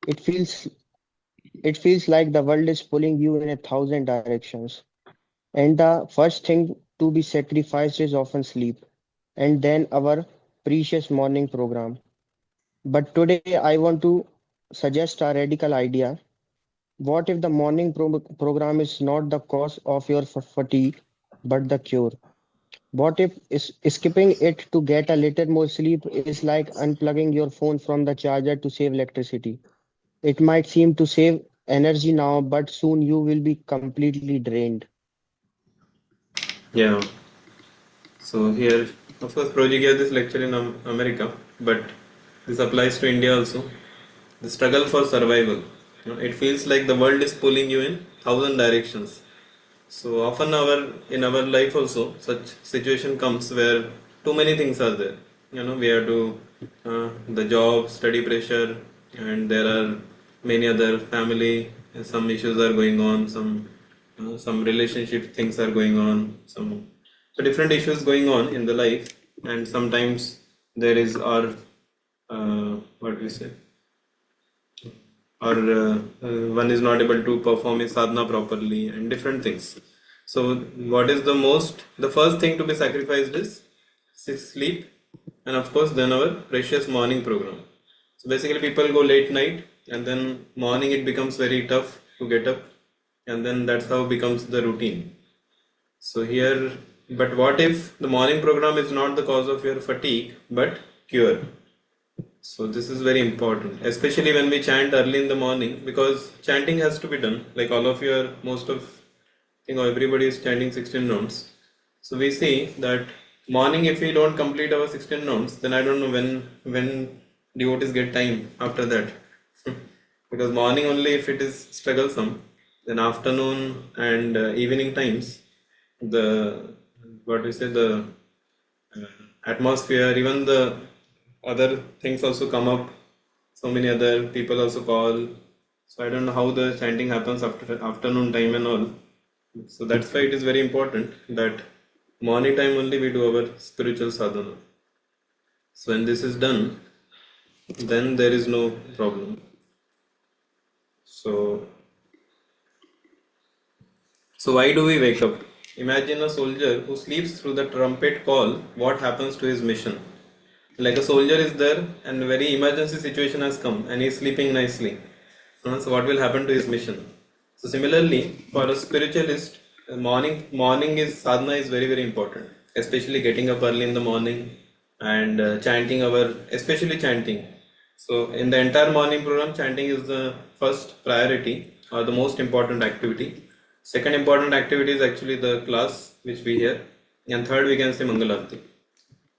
It feels it feels like the world is pulling you in 1,000 directions. And the first thing to be sacrificed is often sleep, and then our precious morning program. But today I want to suggest a radical idea. What if the morning program is not the cause of your fatigue, but the cure? What if skipping it to get a little more sleep is like unplugging your phone from the charger to save electricity? It might seem to save energy now, but soon you will be completely drained. Yeah. So here, of course, Proji gave this lecture in America, but this applies to India also. The struggle for survival. It feels like the world is pulling you in thousand directions. So often in our life also such situation comes where too many things are there. We have to the job, study pressure, and there are many other family. Some issues are going on. Some relationship things are going on. So different issues going on in the life, and sometimes there is our what we say or one is not able to perform his sadhana properly and different things. So, what is the first thing to be sacrificed is sleep, and of course, then our precious morning program. So, basically, people go late night, and then morning it becomes very tough to get up, and then that's how becomes the routine. So, here, but what if the morning program is not the cause of your fatigue but cure? So this is very important, especially when we chant early in the morning, because chanting has to be done. Like all of you are, most of, everybody is chanting 16 rounds. So we see that morning, if we don't complete our 16 rounds, then I don't know when devotees get time after that. Because morning only, if it is strugglesome, then afternoon and evening times, the what we say the atmosphere, even the other things also come up. So many other people also call. So I don't know how the chanting happens after afternoon time and all. So that's why it is very important that morning time only we do our spiritual sadhana. So when this is done, then there is no problem. So so why do we wake up? Imagine a soldier who sleeps through the trumpet call. What happens to his mission? Like a soldier is there and very emergency situation has come and he's sleeping nicely. So what will happen to his mission? So similarly, for a spiritualist, morning is sadhana is very very important, especially getting up early in the morning and chanting our especially chanting. So in the entire morning program, chanting is the first priority or the most important activity. Second important activity is actually the class which we hear, and third we can say Mangalarti.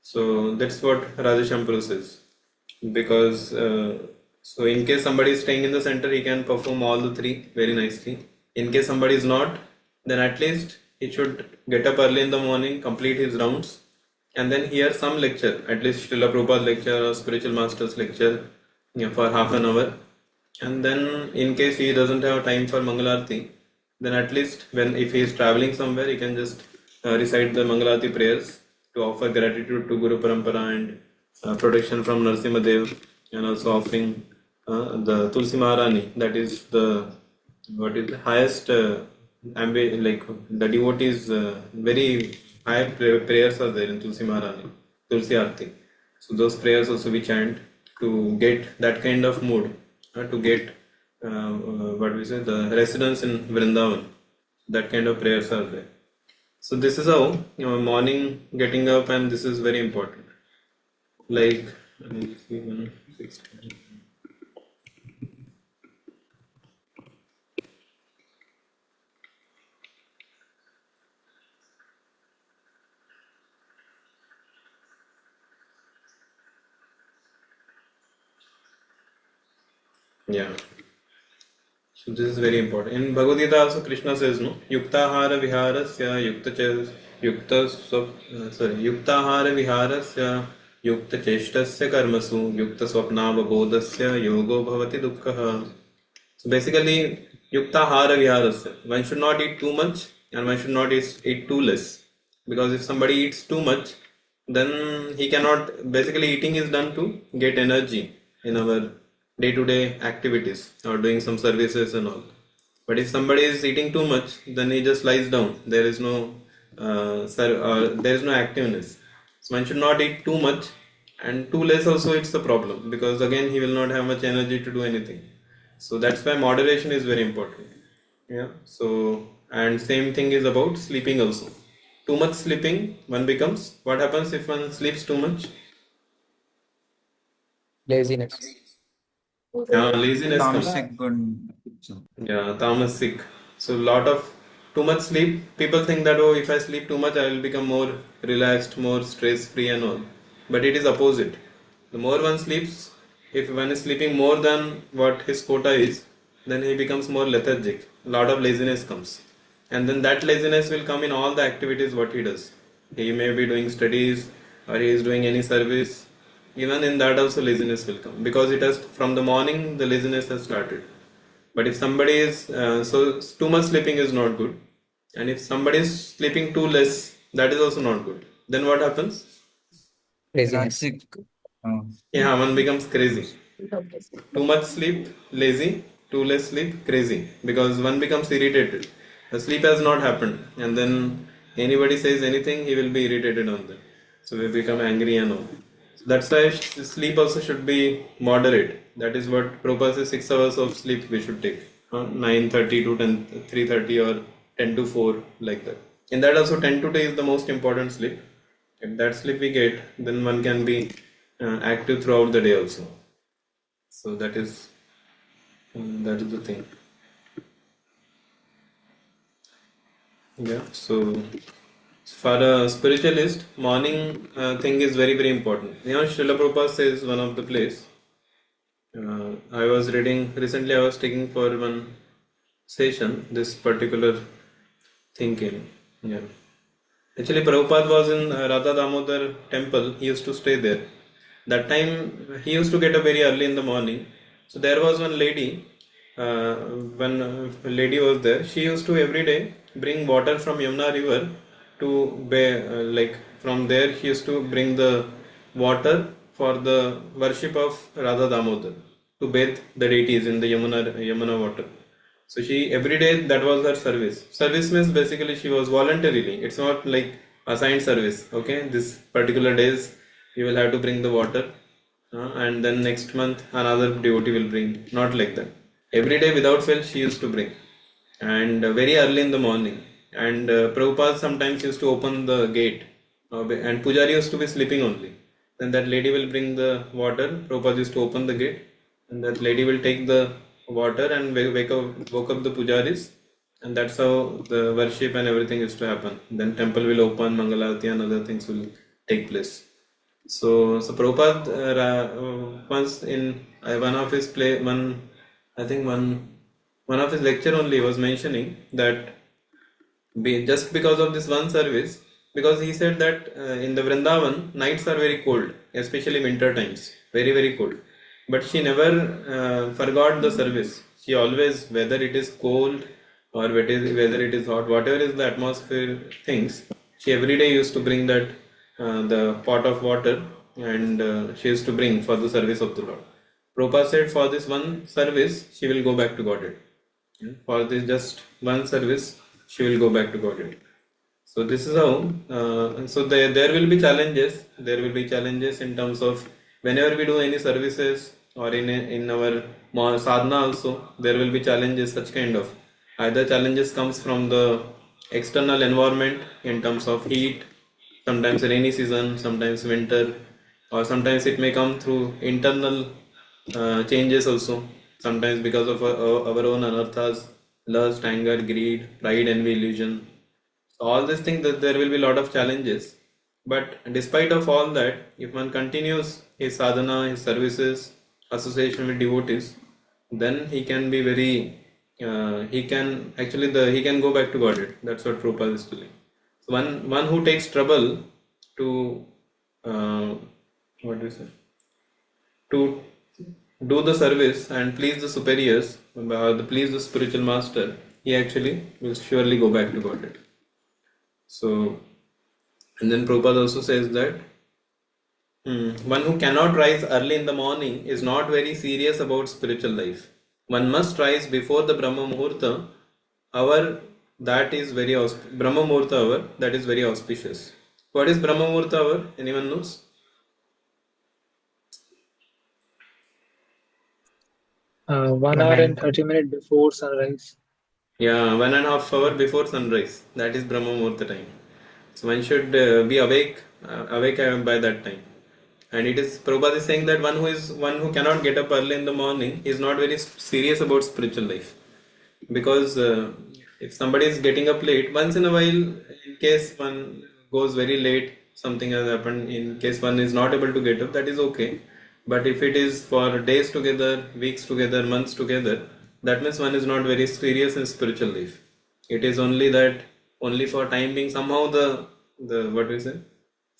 So that's what Radheshampur says. Because so in case somebody is staying in the center, he can perform all the three very nicely. In case somebody is not, then at least he should get up early in the morning, complete his rounds, and then hear some lecture, at least Srila Prabhupada lecture or spiritual master's lecture, for half an hour. And then in case he doesn't have time for Mangalarti, then at least when if he is traveling somewhere, he can just recite the Mangalarti prayers to offer gratitude to Guru Parampara and protection from Narsimha Dev, and also offering the Tulsi Maharani, that is the what is the highest like the devotees very high prayers are there in Tulsi Maharani, Tulsi Aarti. So those prayers also we chant to get that kind of mood, to get what we say the residence in Vrindavan. That kind of prayers are there. So this is how morning getting up, and this is very important. Like yeah. So this is very important. In Bhagavad Gita also Krishna says no yuktahara viharasya yuktahara viharasya yukta cheshtasya karmasu yukta swapnavabodhasya yogo bhavati dukkha. So basically yuktahara viharasya, one should not eat too much and one should not eat too less, because if somebody eats too much, then he cannot, basically eating is done to get energy in our day-to-day activities or doing some services and all. But if somebody is eating too much, then he just lies down. There is no there is no activeness. So one should not eat too much, and too less also it's a problem, because again he will not have much energy to do anything. So that's why moderation is very important. Yeah. So, and same thing is about sleeping also. Too much sleeping, one becomes, what happens if one sleeps too much? Laziness. Laziness comes. Tamasic good. Yeah, tamasic. So lot of too much sleep. People think that, oh, if I sleep too much, I will become more relaxed, more stress free and all. But it is opposite. The more one sleeps, if one is sleeping more than what his quota is, then he becomes more lethargic. A lot of laziness comes, and then that laziness will come in all the activities what he does. He may be doing studies, or he is doing any service. Even in that also laziness will come, because it has from the morning the laziness has started. But if somebody is too much sleeping is not good, and if somebody is sleeping too less, that is also not good. Then what happens? Laziness. Rajasic. Uh, Yeah, one becomes crazy. Too much sleep, lazy. Too less sleep, crazy. Because one becomes irritated. The sleep has not happened, and then anybody says anything, he will be irritated on them. So we become angry and all. So that's why sleep also should be moderate. That is what Prabhupada says, 6 hours of sleep we should take. 9:30 to 10, 3:30 or 10 to 4, like that. In that also 10 to 2 is the most important sleep. If that sleep we get, then one can be active throughout the day also. So that is the thing. Yeah. So for a spiritualist, morning thing is very very important. Srila Prabhupada says one of the place. I was reading recently. I was taking for one session this particular thing came. Yeah. Actually, Prabhupada was in Radha Damodar temple. He used to stay there. That time he used to get up very early in the morning. So there was one lady. One lady was there. She used to every day bring water from Yamuna river to like from there. He used to bring the water for the worship of Radha Damodar, to bathe the deities in the Yamuna water. So she every day, that was her service. Service means basically she was voluntarily. It's not like assigned service. Okay, this particular days you will have to bring the water, and then next month another devotee will bring. Not like that. Every day without fail she used to bring, and very early in the morning. And Prabhupada sometimes used to open the gate, and Pujari used to be sleeping only. Then that lady will bring the water. Prabhupada used to open the gate, and that lady will take the water and woke up the pujaris, and that's how the worship and everything used to happen. Then temple will open, Mangalarti and other things will take place. So Prabhupada once in one of his play, I think one of his lecture only was mentioning that just because of this one service, because he said that in the Vrindavan nights are very cold, especially winter times, very very cold. But she never forgot the service. She always, whether it is cold or whether it is hot, whatever is the atmosphere things, she every day used to bring that the pot of water, and she used to bring for the service of the Lord. Prabhupada said for this one service she will go back to Godhead. For this just one service, she will go back to Godhead. So this is how. So there will be challenges. There will be challenges in terms of whenever we do any services, or in our sadhana also, there will be challenges. Such kind of either challenges comes from the external environment in terms of heat, sometimes rainy season, sometimes winter, or sometimes it may come through internal changes also. Sometimes because of our own anarthas, lust, anger, greed, pride, envy, illusion. So all these things, that there will be a lot of challenges. But despite of all that, if one continues his sadhana, his services, association with devotees, then he can be very, he can actually he can go back to Godhead. That's what Prabhupada is telling. So one who takes trouble to uh, what do you say, to do the service and please the superiors, please the spiritual master, he actually will surely go back to Godhead. So, and then Prabhupada also says that One who cannot rise early in the morning is not very serious about spiritual life. One must rise before the Brahma Muhurta hour, that is very Brahma Muhurta hour, that is very auspicious. What is Brahma Muhurta hour? Anyone knows? 1 hour and 30 minutes before sunrise. Yeah, 1.5 hour before sunrise. That is Brahma Muhurta time. So one should be awake by that time. And it is Prabhupada is saying that one who cannot get up early in the morning is not very serious about spiritual life, because if somebody is getting up late once in a while, in case one goes very late, something has happened, in case one is not able to get up, that is okay. But if it is for days together, weeks together, months together, that means one is not very serious in spiritual life. It is only that, only for time being, somehow the what do you say,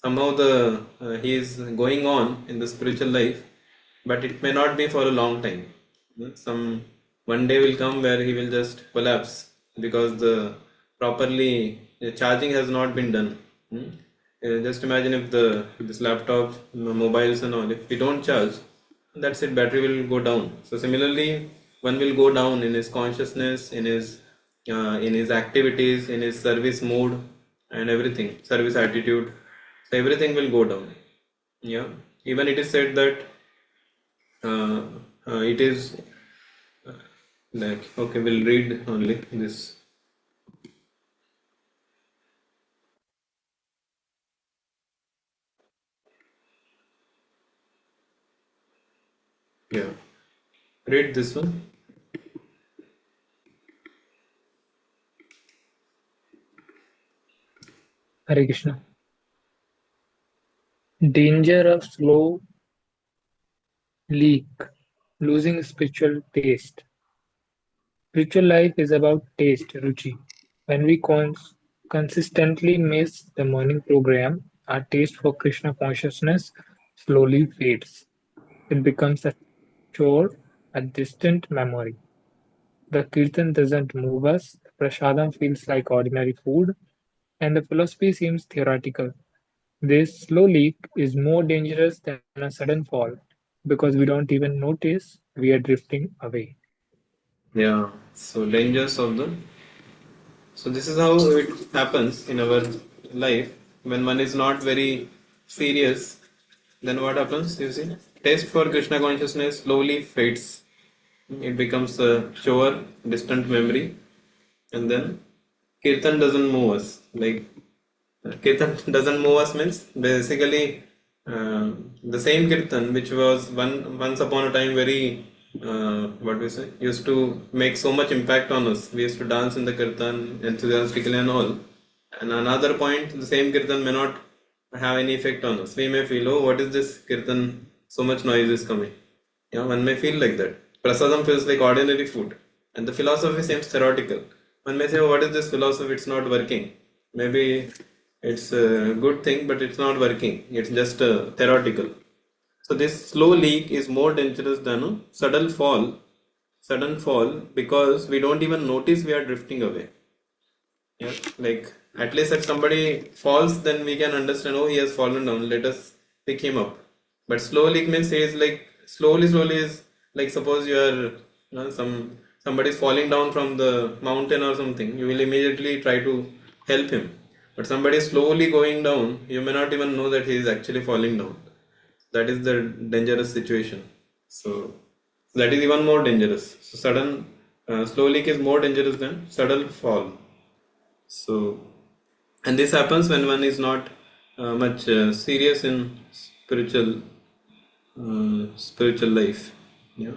somehow the he is going on in the spiritual life, but it may not be for a long time. Some one day will come where he will just collapse because the properly the charging has not been done. Hmm? Just imagine if the this laptop, mobiles and all, if we don't charge, that's it, battery will go down. So similarly, one will go down in his consciousness, in his activities, in his service mood and everything, service attitude. So everything will go down. Yeah, even it is said that uh, it is like, okay, we'll read only this. Yeah, read this one. Hare Krishna. Danger of slow leak, losing spiritual taste. Spiritual life is about taste, ruchi. When we consistently miss the morning program, our taste for Krishna consciousness slowly fades. It becomes a chore, a distant memory. The kirtan doesn't move us, the prasadam feels like ordinary food, and the philosophy seems theoretical. This slow leak is more dangerous than a sudden fall because we don't even notice we are drifting away. Yeah, so dangers of the, so this is how it happens in our life. When one is not very serious, then what happens? You see, taste for Krishna consciousness slowly fades. It becomes a chore, distant memory, and then Kirtan doesn't move us. Like Kirtan doesn't move us means basically the same Kirtan which was once upon a time very what we say, used to make so much impact on us. We used to dance in the Kirtan enthusiastically and all. And another point, the same Kirtan may not have any effect on us. We may feel, oh, what is this Kirtan? So much noise is coming. Yeah, one may feel like that. Prasadam feels like ordinary food, and the philosophy seems theoretical. One may say, oh, what is this philosophy? It's not working. Maybe it's a good thing, but it's not working. It's just theoretical. So this slow leak is more dangerous than a sudden fall. Sudden fall, because we don't even notice we are drifting away. Yeah, like at least if somebody falls, then we can understand, oh, he has fallen down, let us pick him up. But slowly means he is like slowly is like, suppose you are somebody is falling down from the mountain or something, you will immediately try to help him. But somebody is slowly going down, you may not even know that he is actually falling down. That is the dangerous situation. So that is even more dangerous. So sudden slow leak is more dangerous than sudden fall. So, and this happens when one is not much serious in spiritual life. Yeah.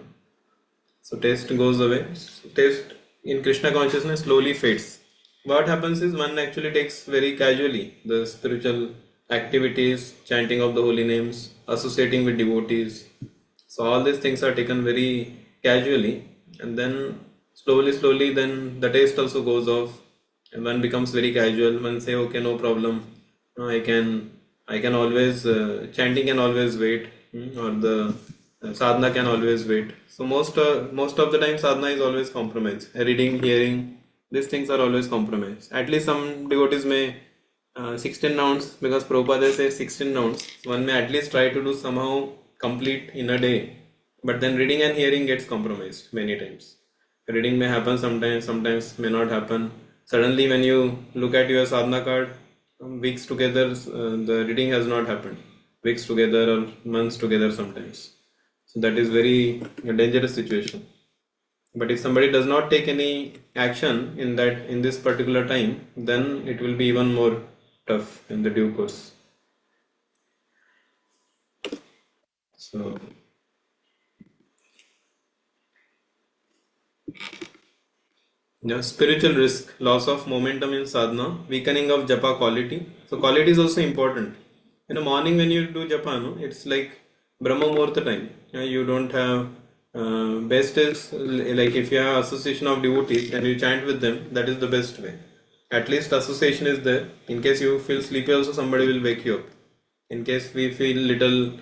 So taste goes away. Taste in Krishna consciousness slowly fades. What happens is one actually takes very casually the spiritual activities, chanting of the holy names, associating with devotees. So all these things are taken very casually, and then slowly, then the taste also goes off, and one becomes very casual. One say, okay, no problem. No, I can always chanting can always wait, or the sadhana can always wait. So most of the time sadhana is always compromised. Reading, hearing, these things are always compromised. At least some devotees may 16 rounds, because Prabhupada says 16 rounds. One may at least try to do somehow complete in a day. But then reading and hearing gets compromised many times. Reading may happen sometimes, sometimes may not happen. Suddenly, when you look at your sadhana card, weeks together, the reading has not happened. Weeks together or months together sometimes. So that is very a dangerous situation. But if somebody does not take any action in this particular time, then it will be even more tough in the due course. So yeah, spiritual risk, loss of momentum in sadhana, weakening of japa quality. So quality is also important. In the morning when you do japa, no, it's like Brahma Muhurta time. You don't have best is like if you have association of devotees and you chant with them, that is the best way. At least association is there. In case you feel sleepy, also somebody will wake you up. In case we feel little,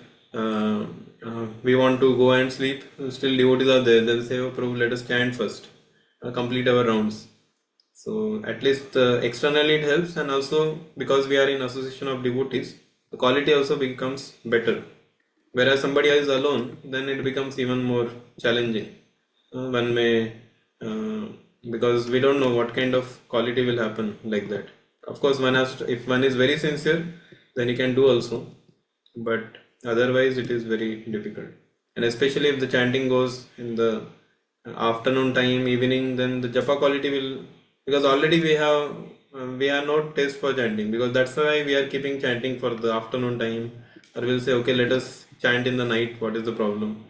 we want to go and sleep, still devotees are there. They'll say, "Oh, Prabhu, let us chant first, complete our rounds." So at least externally it helps, and also because we are in association of devotees, the quality also becomes better. Whereas somebody is alone, then it becomes even more challenging. One may, uh, because we don't know what kind of quality will happen like that. Of course, one has to, if one is very sincere, then he can do also, but otherwise it is very difficult. And especially if the chanting goes in the afternoon time, evening, then the japa quality will, because already we have no taste for chanting, because that's why we are keeping chanting for the afternoon time, or we'll say okay, let us chant in the night, what is the problem?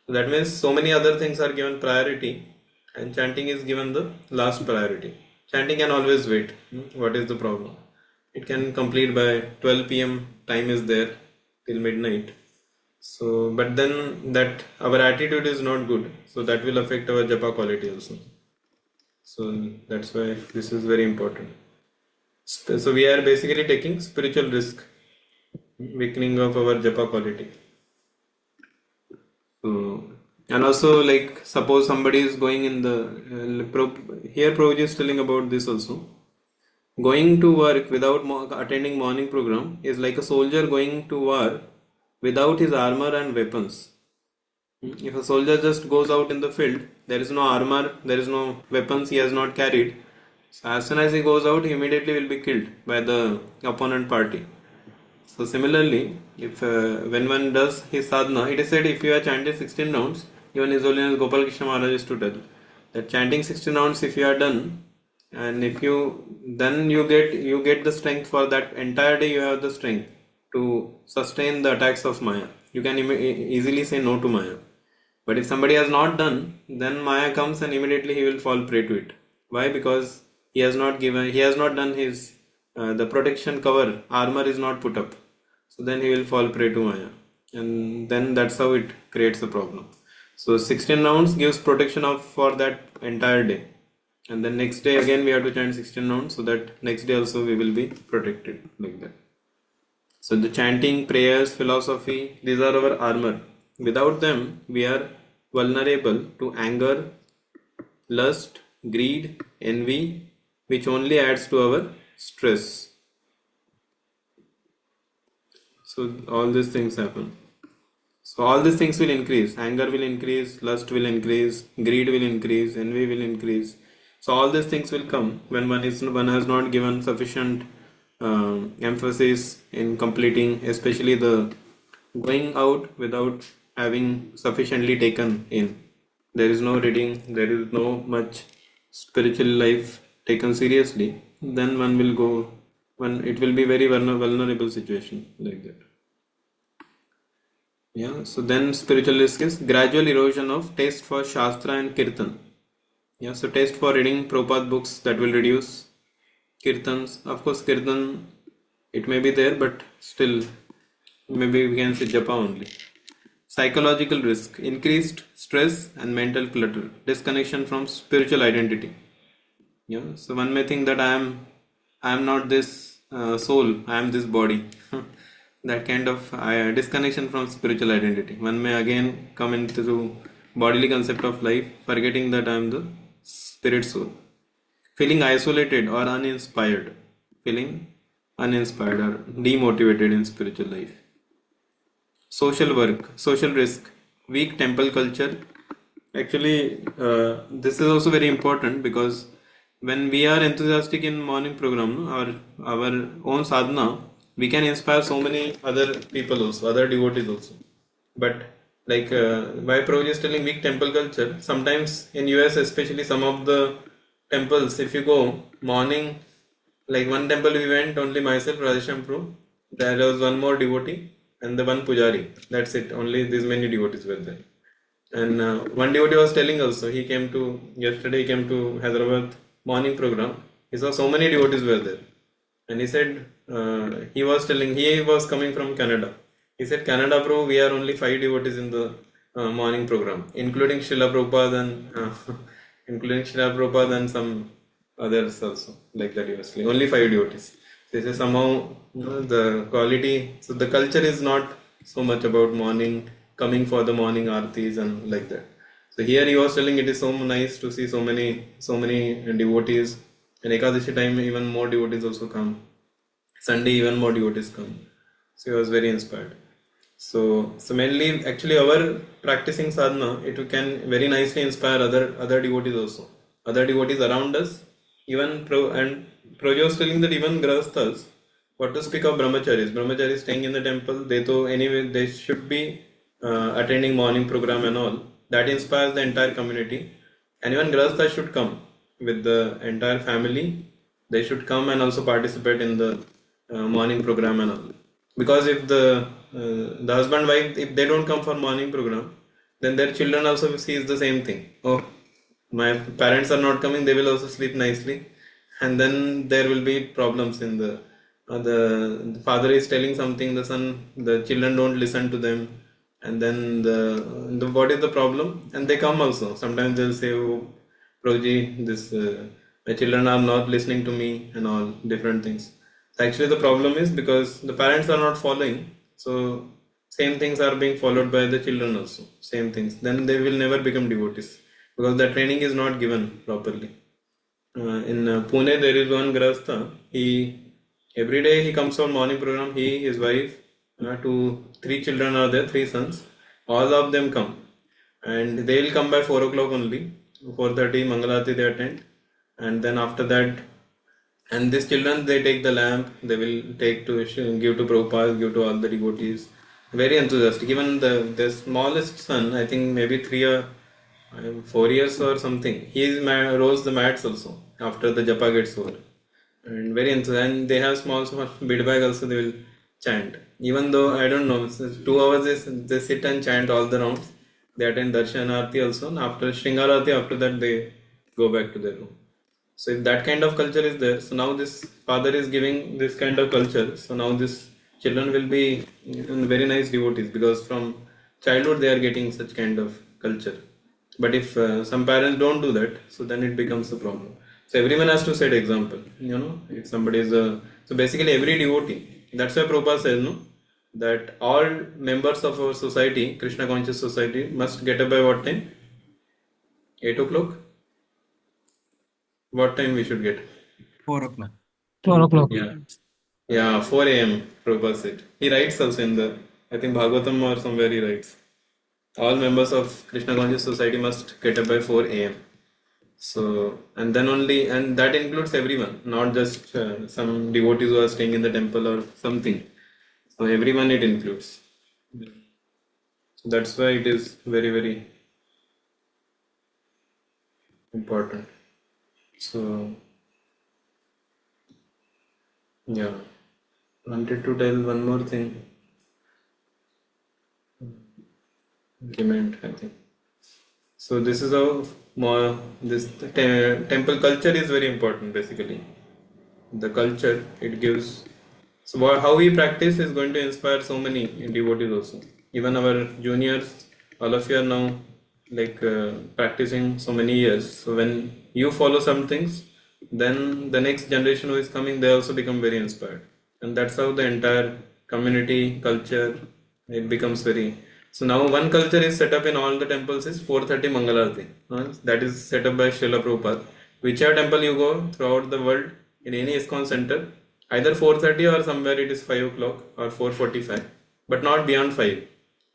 So that means so many other things are given priority, and chanting is given the last priority. Chanting can always wait. What is the problem? It can complete by 12 p.m. Time is there till midnight. So, but then that our attitude is not good. So that will affect our japa quality also. So that's why this is very important. So we are basically taking spiritual risk, weakening of our japa quality. So, and also like suppose somebody is going in the here Prabhuji is telling about this also. Going to work without attending morning program is like a soldier going to war without his armor and weapons. If a soldier just goes out in the field, there is no armor, there is no weapons he has not carried. So as soon as he goes out, he immediately will be killed by the opponent party. So similarly, if when one does his sadhana, it is said if you have chanted 16 rounds, even His Holiness Gopal Krishna Maharaj is to tell that chanting 16 rounds if you are done, and if you then you get the strength for that entire day. You have the strength to sustain the attacks of Maya. You can easily say no to Maya. But if somebody has not done, then Maya comes and immediately he will fall prey to it. Why? Because he has not done his the protection cover armor is not put up. So then he will fall prey to Maya, and then that's how it creates a problem. So 16 rounds gives protection of for that entire day, and then next day again we have to chant 16 rounds, so that next day also we will be protected like that. So the chanting, prayers, philosophy, these are our armor. Without them, we are vulnerable to anger, lust, greed, envy, which only adds to our stress. So all these things happen. So all these things will increase. Anger will increase, lust will increase, greed will increase, envy will increase. So all these things will come when one has not given sufficient emphasis in completing, especially the going out without having sufficiently taken in. There is no reading, there is no much spiritual life taken seriously. Then one will go. One it will be very vulnerable situation like that. Yeah, so then spiritual risk is gradual erosion of taste for Shastra and Kirtan. Yeah, so taste for reading Prabhupada books, that will reduce. Kirtans, of course, Kirtan, it may be there, but still, maybe we can say Japa only. Psychological risk, increased stress and mental clutter, disconnection from spiritual identity. Yeah, so one may think that I am not this soul, I am this body. That kind of disconnection from spiritual identity. One may again come into bodily concept of life, forgetting that I am the spirit soul. Feeling isolated or uninspired, feeling uninspired or demotivated in spiritual life. Social work, social risk, weak temple culture. Actually, this is also very important because when we are enthusiastic in morning program or our own sadhana, we can inspire so many other people also, other devotees also. But like why Prabhuji is telling weak temple culture, sometimes in US especially some of the temples, if you go morning, like one temple we went, only myself, Radhesham Prabhu, there was one more devotee and the one pujari. That's it. Only these many devotees were there. And one devotee was telling also, he came to, yesterday he came to Hyderabad morning program. He saw so many devotees were there. And he said, he was telling, he was coming from Canada. He said, Canada, bro, we are only 5 devotees in the morning program, including Srila Prabhupada and including Srila Prabhupada and some others also, like that he was saying. Only 5 devotees. So he says somehow the quality, so the culture is not so much about morning, coming for the morning aartis and like that. So here he was telling it is so nice to see so many devotees. And Ekadashi time even more devotees also come. Sunday even more devotees come. So he was very inspired. So mainly actually our practicing sadhana, it can very nicely inspire other devotees also. Other devotees around us, even Projo was telling that even grahasthas, what to speak of brahmacharis staying in the temple, they though anyway they should be attending morning program and all. That inspires the entire community. And even grahasthas should come with the entire family. They should come and also participate in the morning program and all. Because if the husband wife if they don't come for morning program, then their children also sees the same thing. Oh, my parents are not coming, they will also sleep nicely, and then there will be problems in the father is telling something, the children don't listen to them, and then the what is the problem, and they come also sometimes they'll say, oh Proji, this my children are not listening to me and all different things. Actually, the problem is because the parents are not following. So same things are being followed by the children also. Same things. Then they will never become devotees because the training is not given properly. In Pune, there is one grahastha. He every day he comes on morning program. He, his wife, two, three children are there, three sons. All of them come, and they will come by 4 o'clock only. 4:30 Mangalarti they attend, and then after that, and these children, they take the lamp, they will take to give to Prabhupada, give to all the devotees. Very enthusiastic. Even the smallest son, I think maybe 4 years or something, he is rose the mats also after the japa gets over. And very enthusiastic. And they have small bead bag also, they will chant. Even though, I don't know, 2 hours they sit and chant all the rounds. They attend Darshan Arti also. And after Shringarati, after that they go back to their room. So if that kind of culture is there, so now this father is giving this kind of culture. So now this children will be very nice devotees because from childhood they are getting such kind of culture. But if some parents don't do that, so then it becomes a problem. So everyone has to set example. If somebody is so basically every devotee. That's why Prabhupada says, no, that all members of our society, Krishna conscious society, must get up by what time? 8 o'clock. What time we should get? 4 o'clock. 4 o'clock. Yeah. Yeah, 4 a.m. Prabhupada said. He writes also in the, I think Bhagavatam or somewhere he writes. All members of Krishna Conscious Society must get up by 4 a.m. So, and then only, and that includes everyone, not just some devotees who are staying in the temple or something. So, everyone it includes. So, that's why it is very, very important. So, yeah, wanted to tell one more thing. Remained, I think. So this is how more this temple culture is very important. Basically, the culture it gives. So how we practice is going to inspire so many devotees also. Even our juniors, all of you are now like practicing so many years. So when you follow some things, then the next generation who is coming, they also become very inspired, and that's how the entire community culture it becomes very. So now one culture is set up in all the temples is 4:30 Mangalarti. That is set up by Srila Prabhupada. Whichever temple you go throughout the world, in any ISKCON center, Either 4:30 or somewhere it is 5 o'clock or 4:45, but not beyond 5.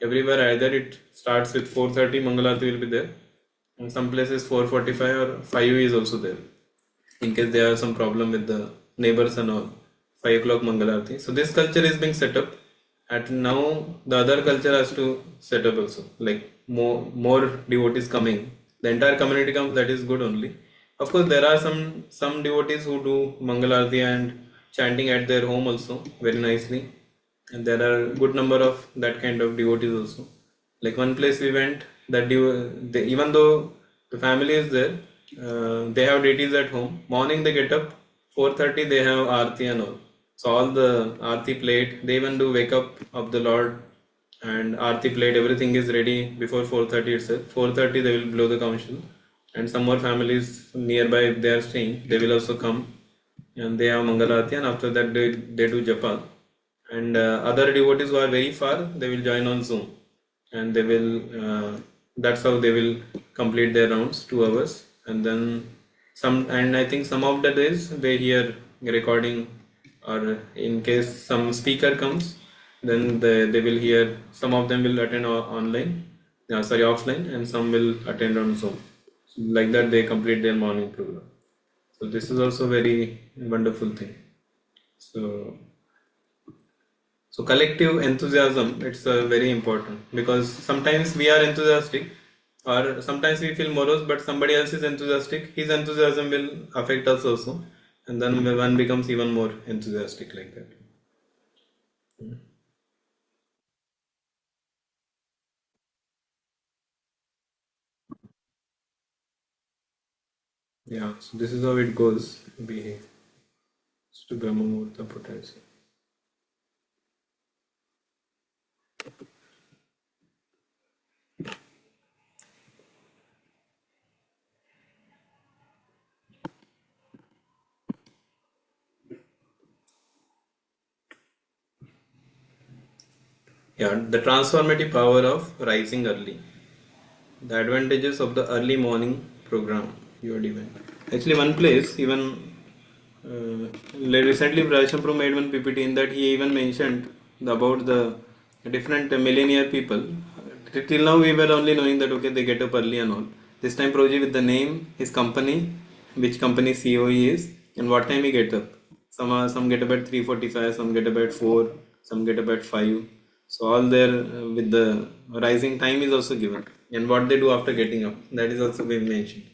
Everywhere either it starts with 4:30, Mangalarti will be there, and some places 4:45 or 5 is also there in case there are some problem with the neighbors and all. 5 o'clock Mangalarti. So this culture is being set up, and now the other culture has to set up also. Like more devotees coming, the entire community comes. That is good only. Of course, there are some devotees who do Mangalarti and chanting at their home also very nicely, and there are good number of that kind of devotees also. Like one place we went, that even though the family is there, they have deities at home. Morning they get up, 4:30 they have aarti and all. So all the aarti plate, they even do wake up of the Lord, and aarti plate, everything is ready before 4:30 itself. 4:30 they will blow the couch, and some more families nearby, if they are staying, they will also come, and they have Mangalarti, and after that they do japa. And other devotees who are very far, they will join on Zoom, and they will that's how they will complete their rounds, 2 hours. And then some, and I think some of the days they hear recording, or in case some speaker comes, then they will hear. Some of them will attend online, sorry, offline, and some will attend on Zoom. Like that they complete their morning program. So this is also very wonderful thing. So collective enthusiasm, it's very important, because sometimes we are enthusiastic, or sometimes we feel morose, but somebody else is enthusiastic. His enthusiasm will affect us also, and then one becomes even more enthusiastic like that. Yeah, so this is how it goes. Be to Brahma Muhurta potential. Yeah, the transformative power of rising early. The advantages of the early morning program, your event. Actually, one place even recently Prashampro made one PPT in that he even mentioned about the different millennial people. Till now we were only knowing that okay, they get up early and all. This time Proji with the name, his company, which company CEO he is, and what time he get up. Some get up at 3:45, some get up at 4, some get up at 5. So all there with the rising time is also given, and what they do after getting up, that is also been mentioned.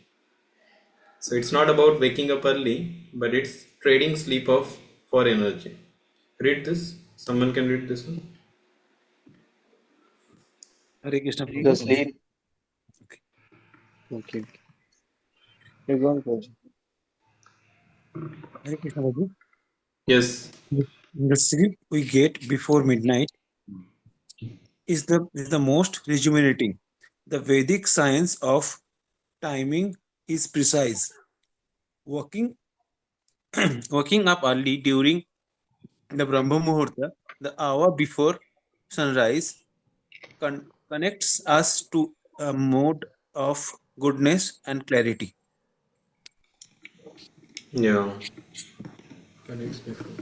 So it's not about waking up early, but it's trading sleep off for energy. Read this. Someone can read this one. Hare Krishna The Prabhu. sleep. Okay. Okay. You're going first. Hare Krishna Prabhu. Yes. The sleep we get before midnight is the most rejuvenating. The Vedic science of timing is precise. Waking waking up early during the Brahma Muhurta, the hour before sunrise, connects us to a mode of goodness and clarity. Yeah. Connects before.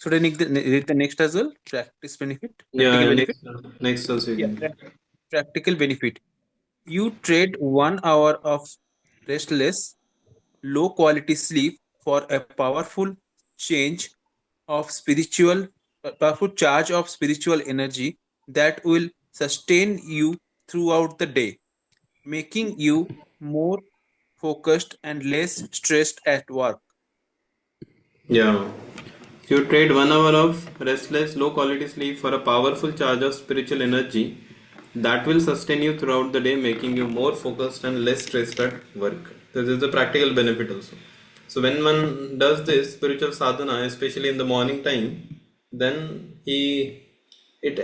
Should I read the next as well? Practical Yeah. benefit. Next also you Yeah, can. practical benefit. You trade 1 hour of restless, low quality sleep for a change powerful charge of spiritual energy that will sustain you throughout the day, making you more focused and less stressed at work. Yeah. If you trade 1 hour of restless, low quality sleep for a powerful charge of spiritual energy, that will sustain you throughout the day, making you more focused and less stressed at work. This is a practical benefit also. So when one does this spiritual sadhana, especially in the morning time, then it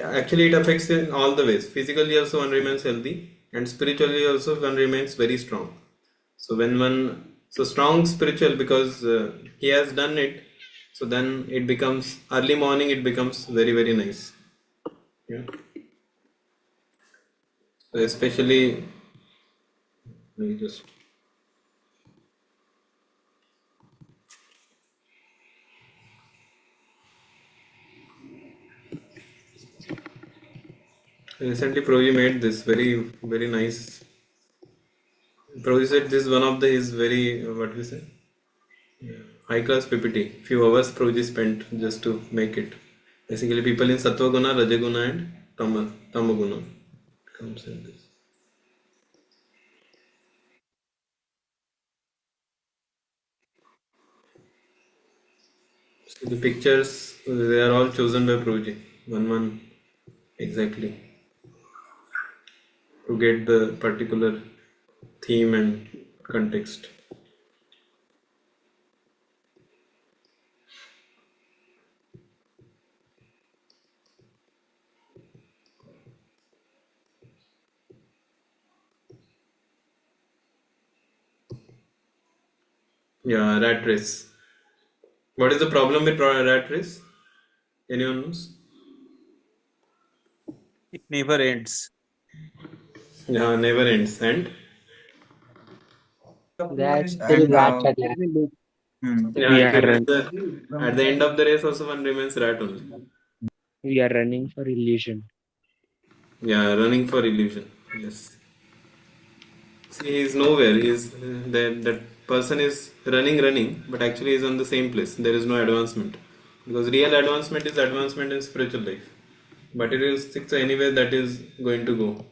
affects in all the ways. Physically also one remains healthy, and spiritually also one remains very strong. So when one, so strong spiritual, because he has done it, so then it becomes early morning. It becomes very very nice. Yeah. So especially me just recently Proji made this very nice. Proji said this is one of the his very what we say high class PPT. Few hours Proji spent just to make it. Basically, people in Sattva Guna, Rajaguna, and Tamaguna comes in this. So the pictures they are all chosen by Proji, one exactly to get the particular theme and context. Yeah, rat race. What is the problem with rat race? Anyone knows? It never ends. Yeah, never ends. And That's Actually, and rats are There there. is a loop. yeah, We it are remains at the end of the race also one remains rat only. running for illusion. Yeah, running for illusion. Yes. See, he is nowhere. He is that person is running, but actually is on the same place. There is no advancement because real advancement is advancement in spiritual life. Material sticks anywhere that is going to go.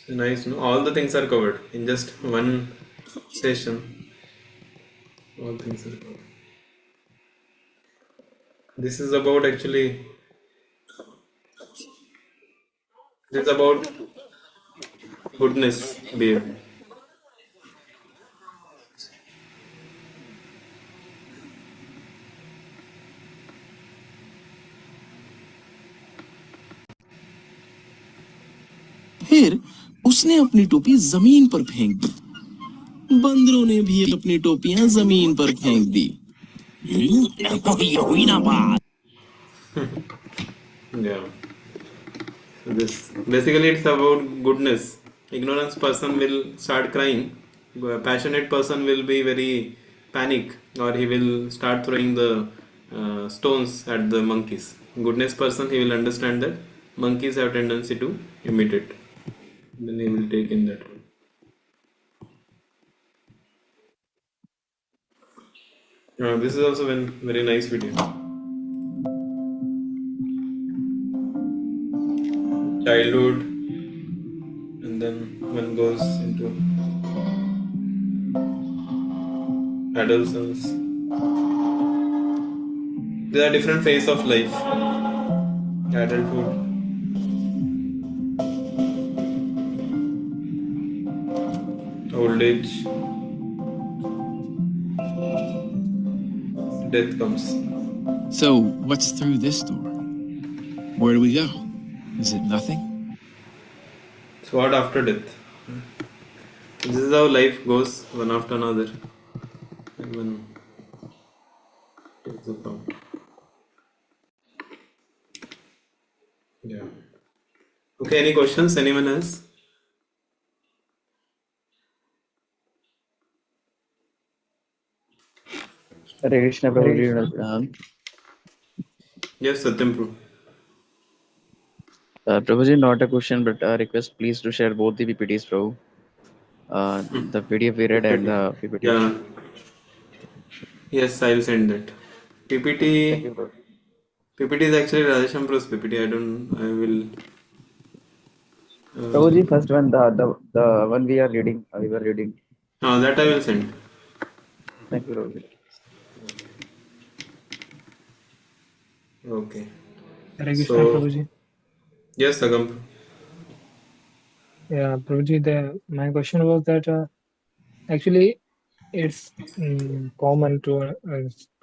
Nice, no? All the things are covered in just one session. All things are covered. This is about actually. This is about goodness, babe. फिर उसने अपनी टोपी जमीन पर फेंक दी। बंदरों ने भी अपनी टोपियां जमीन पर फेंक दी। ये हुई ना बात। Yeah. So this basically it's about goodness. Ignorance person will start crying. A passionate person will be very panic, or he will start throwing the stones at the monkeys. Goodness person he will understand that monkeys have tendency to imitate. Then he will take in that. This is also a very nice video. Childhood, and then one goes into adolescence. There are different phases of life. Adulthood, old age, death comes. So what's through this door? Where do we go? Is it nothing? So what after death? This is how life goes one after another. And one takes the form. Yeah. Okay, any questions? Anyone else? Hare Krishna Hare Prabhuji. Krishna. Yes, Satyam Prabhu. Prabhuji, not a question, but a request. Please to share both the PPTs, Prabhu. The PDF we read and PPT. the PPT. Yeah. Yes, I will send that. Thank PPT. you, Prabhu. PPT is actually Radhesham Pro's PPT. I will. Prabhuji, first one, the one we are reading, we were reading. That I will send. Thank you, Prabhuji. Okay. Hare Krishna, So, Prabhuji. yes, Sagam. Yeah, Prabhuji, my question was that actually it's common to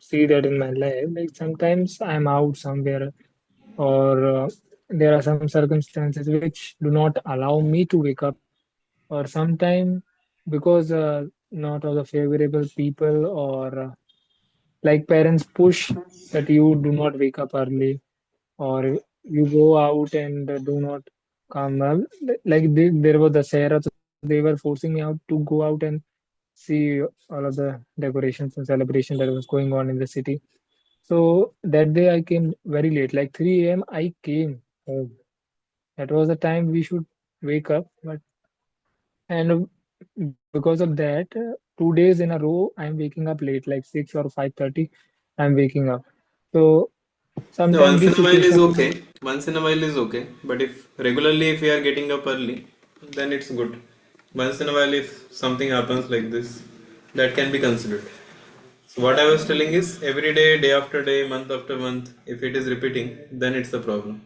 see that in my life. Like sometimes I'm out somewhere, or there are some circumstances which do not allow me to wake up, or sometime because not all the favorable people or Like parents push that you do not wake up early, or you go out and do not come. Like there was the Sahara, so they were forcing me out to go out and see all of the decorations and celebration that was going on in the city. So that day I came very late, like 3 a.m. I came home. That was the time we should wake up, but and because of that, 2 days in a row, I'm waking up late, like 6 or 5:30. I'm waking up. So No, sometimes once in this a while is situation, okay. Once in a while is okay. But if regularly if we are getting up early, then it's good. Once in a while if something happens like this, that can be considered. So what I was telling is every day after day, month after month, if it is repeating, then it's a problem.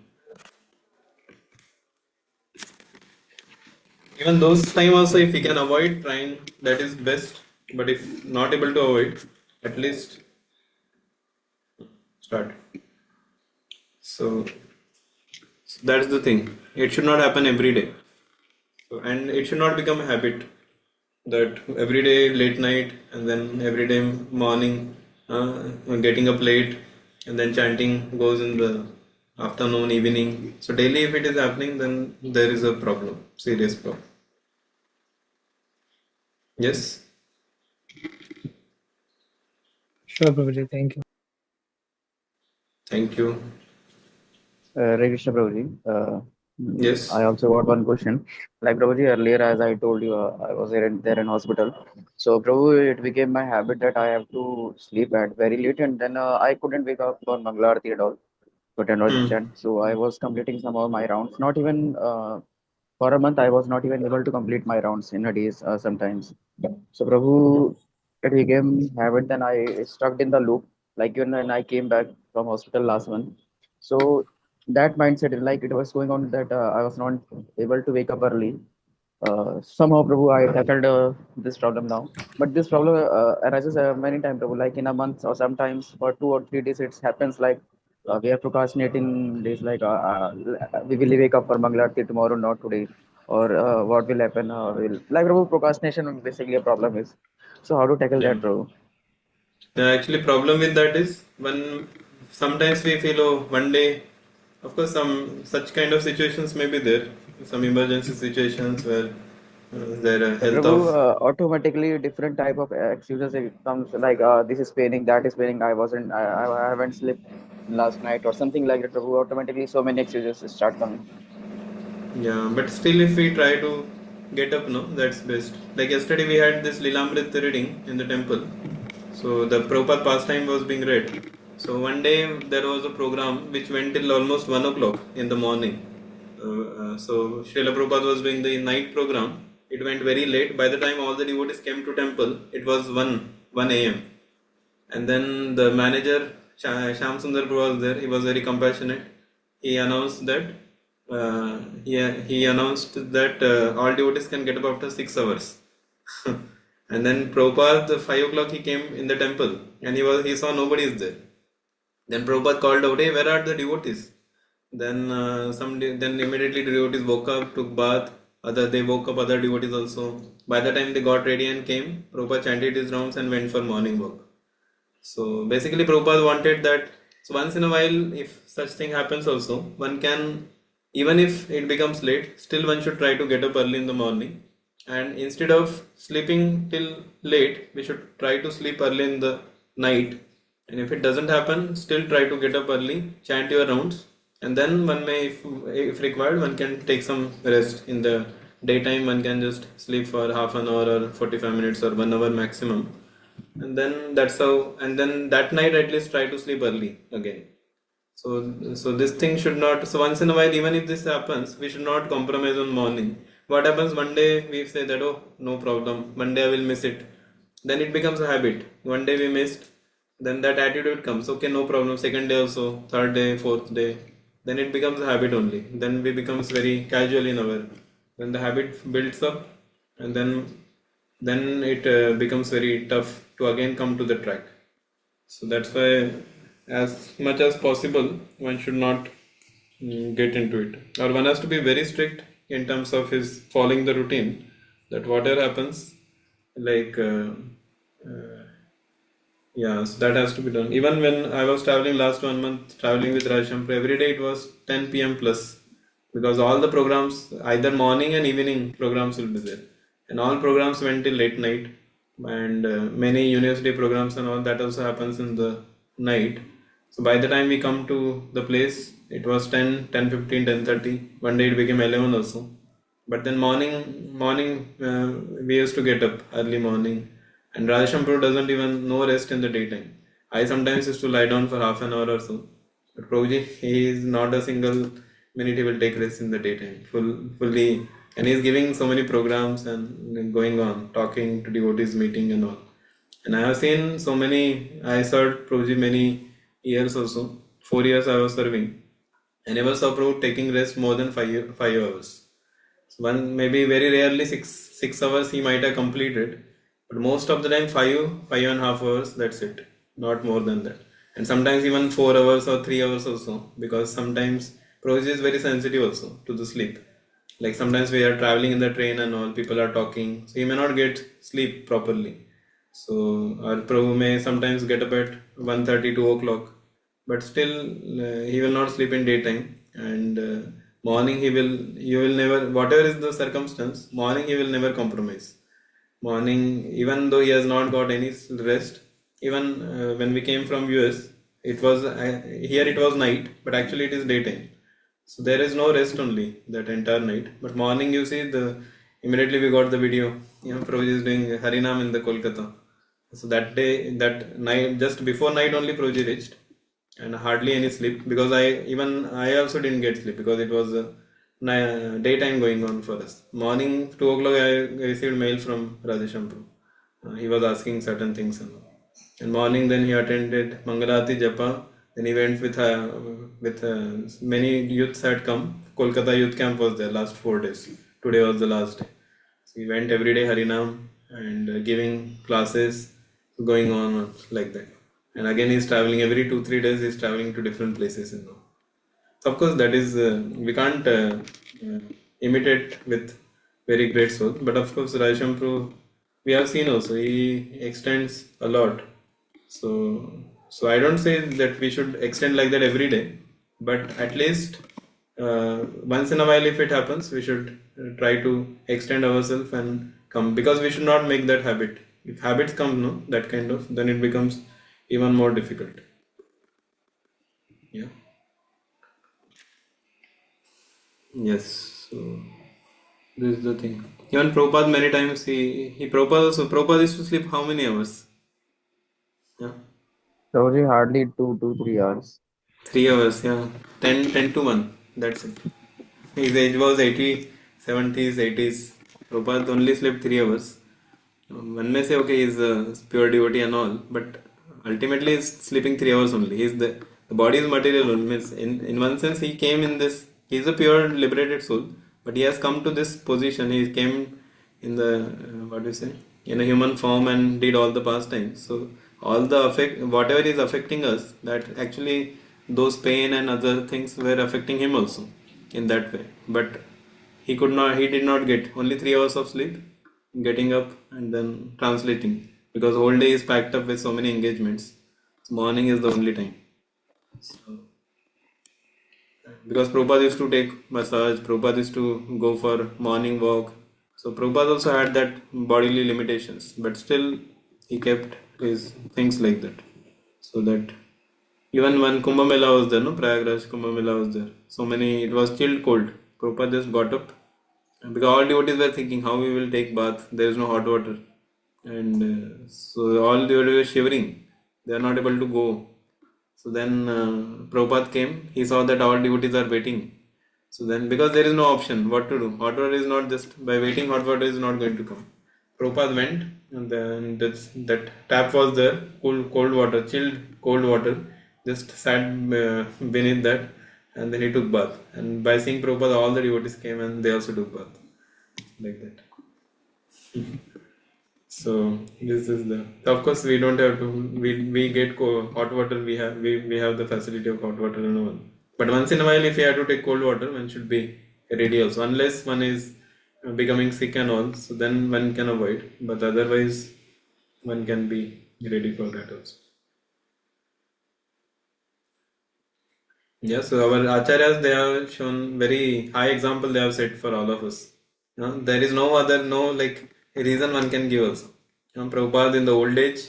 Even those time also if we can avoid trying, that is best. But if not able to avoid, at least start. So that's the thing. It should not happen every day. So, and it should not become a habit that every day late night and then every day morning getting up late and then chanting goes in the afternoon, evening. So daily if it is happening, then there is a problem, serious problem. Yes, sure, Prabhuji, thank you. thank you. Hare Krishna, Prabhuji. Yes. I also got one question. Like Prabhuji, earlier, as I told you, I was there in hospital. So, Prabhu, it became my habit that I have to sleep at very late, and then I couldn't wake up for Mangala Aarti at all to attend all the Hmm. chant. So, I was completing some of my rounds. Not even for a month, I was not even able to complete my rounds in a day sometimes. So, Prabhu, it became habit. Then I stuck in the loop. Like even when I came back from hospital last month. So that mindset, like it was going on that I was not able to wake up early. Somehow, Prabhu, I tackled this problem now. But this problem arises many times, Prabhu. Like in a month or sometimes for 2 or 3 days, it happens like we are procrastinating days like we will wake up for Mangalarti tomorrow, not today. Or what will happen? Like, Prabhu, procrastination basically a problem is. So, how to tackle Yeah. that, Prabhu? The actually problem with that is when sometimes we feel oh one day, of course some such kind of situations may be there, some emergency situations where their health Prabhu, of automatically different type of excuses it comes like this is paining, that is paining. I haven't slept last night or something like that. Prabhu, automatically so many excuses start coming. yeah, but still if we try to get up, no, that's best. Like yesterday we had this Lilamrit reading in the temple. So the Prabhupada pastime was being read. So one day there was a program which went till almost 1 o'clock in the morning. So Srila Prabhupada was doing the night program. It went very late. By the time all the devotees came to temple, it was 1 a.m. And then the manager Sham Sundar Prabhu was there. He was very compassionate. He announced that he announced that all devotees can get up after 6 hours. And then Prabhupada 5 o'clock he came in the temple and he saw nobody is there. Then Prabhupada called out, "Hey, where are the devotees?" Then then immediately the devotees woke up, took bath. They woke up other devotees also. By the time they got ready and came, Prabhupada chanted his rounds and went for morning walk. So basically, Prabhupada wanted that. So once in a while, if such thing happens, also one can, even if it becomes late, still one should try to get up early in the morning. And instead of sleeping till late, we should try to sleep early in the night. And if it doesn't happen, still try to get up early, chant your rounds, and then one may, if required, one can take some rest in the daytime. One can just sleep for half an hour or 45 minutes or 1 hour maximum, and then that's how, and then that night at least try to sleep early again. So this thing should not, so once in a while even if this happens, we should not compromise on morning. What happens one day we say that oh no problem, one day I will miss it, then it becomes a habit. One day we missed, then that attitude comes, okay no problem, second day also, third day, fourth day, then it becomes a habit only, then we becomes very casual in our, when the habit builds up, and then it becomes very tough to again come to the track. So that's why, as much as possible, one should not get into it, or one has to be very strict in terms of his following the routine. That whatever happens, like Yeah, so that has to be done. Even when I was traveling last 1 month, traveling with Rajshampur, every day it was 10 p.m. plus, because all the programs, either morning and evening programs will be there, and all programs went till late night, and many university programs and all that also happens in the night. So by the time we come to the place, it was 10, 10:15, 10:30. One day it became 11 also. But then morning, we used to get up early morning, and Radhashampur doesn't even no rest in the daytime. I sometimes used to lie down for half an hour or so. But Prabhuji, he is not a single minute he will take rest in the daytime, fully, and he is giving so many programs and going on, talking to devotees, meeting and all. And I have seen so many. I served Prabhuji many years also. 4 years I was serving. I never saw Prabhu taking rest more than 5 hours. So one maybe very rarely 6 hours he might have completed, but most of the time 5.5 hours. That's it, not more than that. And sometimes even 4 hours or 3 hours also, because sometimes Proj is very sensitive also to the sleep. Like sometimes we are traveling in the train and all, people are talking, so he may not get sleep properly. So our Prabhu may sometimes get up at 1:30, 2 o'clock, but still he will not sleep in daytime, and morning he will never, whatever is the circumstance, morning he will never compromise. Morning, even though he has not got any rest, even when we came from US, it was here it was night, but actually it is daytime. So there is no rest only that entire night. But morning, you see, the immediately we got the video. Prabhuji is doing Harinam in the Kolkata. So that day, that night, just before night only, Prabhuji reached, and hardly any sleep, because I also didn't get sleep because it was daytime going on for us. Morning 2 o'clock, I received mail from Radheshampur. He was asking certain things and all. And morning, then he attended Mangalati Japa. Then he went with many youths had come. Kolkata youth camp was there last 4 days. Today was the last day. So he went every day Harinam and giving classes, going on like that. And again, he's traveling every 2 3 days. He's traveling to different places. So of course, that is we can't uh, imitate with very great soul. But of course, Rajampru, we have seen also he extends a lot. So I don't say that we should extend like that every day, but at least once in a while, if it happens, we should try to extend ourselves and come, because we should not make that habit. If habits come, no, that kind of, then it becomes even more difficult. Yeah. Yes. So this is the thing. Even Prabhupada many times he Prabhupada also, Prabhupada used to sleep how many hours? Yeah. Probably hardly 2 to 3 hours. 3 hours, yeah. 10 to 1. That's it. His age was 80, 70s, 80s. Prabhupada only slept 3 hours. One may say, okay, he's a pure devotee and all, but ultimately he's sleeping 3 hours only. The body is material only. Means in one sense, he came in this, he's a pure liberated soul, but he has come to this position. He came in the, what do you say, in a human form and did all the pastimes. So, all the affect, whatever is affecting us, that actually those pain and other things were affecting him also in that way. But he did not get only 3 hours of sleep, getting up and then translating, because whole day is packed up with so many engagements. So morning is the only time. So, because Prabhupada used to take massage, Prabhupada used to go for morning walk. So Prabhupada also had that bodily limitations, but still he kept his things like that. So that even when Kumbh Mela was there, no, Prayagraj Kumbh Mela was there. So many, it was chilled cold. Prabhupada just got up, because all devotees were thinking how we will take bath. There is no hot water, and so all devotees were shivering. They are not able to go. So then Prabhupada came. He saw that all devotees are waiting. So then, because there is no option, what to do? Hot water is not, just by waiting, hot water is not going to come. Prabhupada went, and then that tap was there, cold water, chilled cold water, just sat beneath that, and then he took bath. And by seeing Prabhupada, all the devotees came and they also took bath, like that. So this is the. Of course, we don't have to. We get hot water. We have the facility of hot water and all. But once in a while, if you have to take cold water, one should be ready also. Unless one is becoming sick and all, so then one can avoid. But otherwise, one can be ready for that also. Yes, so our acharyas, they have shown very high example they have set for all of us. There is no other, no like reason one can give us. Prabhupada in the old age,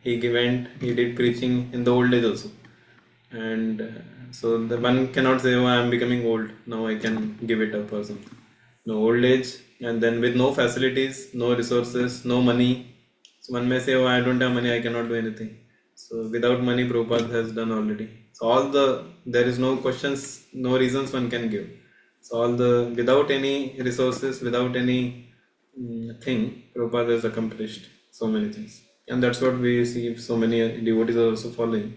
went, he did preaching in the old age also. And so the one cannot say, oh, I am becoming old, now I can give it up or something. No, old age, and then with no facilities, no resources, no money. So one may say, oh, I don't have money, I cannot do anything. So without money, Prabhupada has done already. So there is no questions, no reasons one can give. So without any resources, without any thing, Prabhupada has accomplished so many things. And that's what we see so many devotees are also following.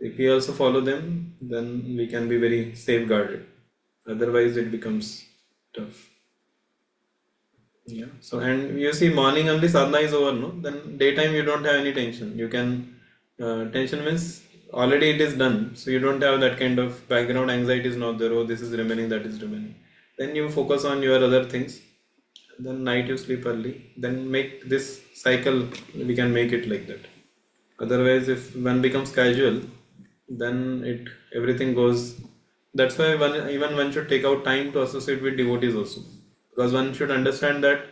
If we also follow them, then we can be very safeguarded. Otherwise, it becomes tough. Yeah. So, and you see, morning only sadhana is over, no? Then daytime you don't have any tension. You can, tension means already it is done. So you don't have that kind of background anxiety is not there. Oh, this is remaining, that is remaining. Then you focus on your other things. Then night you sleep early. Then make this cycle, we can make it like that. Otherwise, if one becomes casual, then everything goes. That's why one should take out time to associate with devotees also, because one should understand that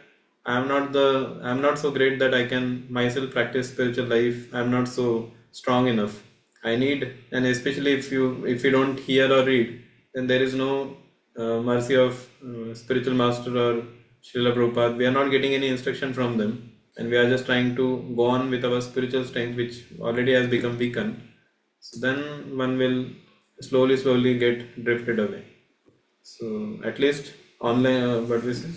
I'm not so great that I can myself practice spiritual life. I'm not so strong enough. I need, and especially if you don't hear or read, then there is no mercy of spiritual master or Srila Prabhupada. We are not getting any instruction from them, and we are just trying to go on with our spiritual strength, which already has become weakened. So then one will slowly get drifted away. So at least online, what we say,